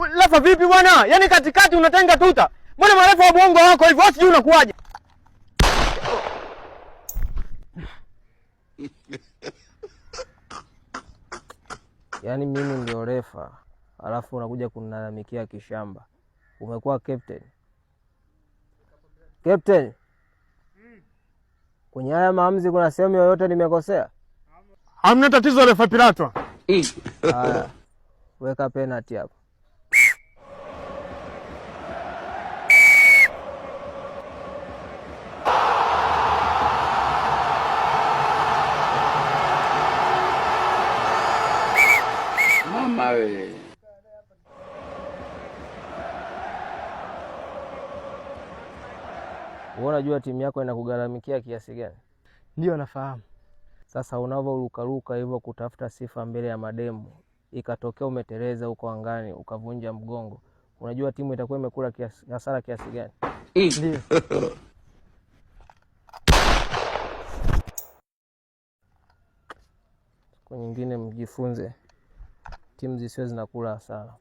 Refa vipi bwana? Yaani katikati unatenga tuta. Mbona marefa wa bongo wako hivyo? Sijui unakuaje? Yaani mimi ndio refa, alafu unakuja kunilalamikia kishamba. Umekuwa captain. Captain. Kwenye haya maamuzi kuna sehemu yoyote nimekosea? Hamna tatizo refa Pilato. Haya. Weka penalty hapo. Mama wewe. Wewe unajua timu yako inakugharamikia kiasi gani? Ndio nafahamu. Sasa unavyorukaruka hivyo kutafuta sifa mbele ya mademu, ikatokea umeteleza huko angani ukavunja mgongo, unajua timu itakuwa imekula hasara kiasi gani? Ndio. Kwa nyingine mjifunze, timu zisiwe zinakula hasara.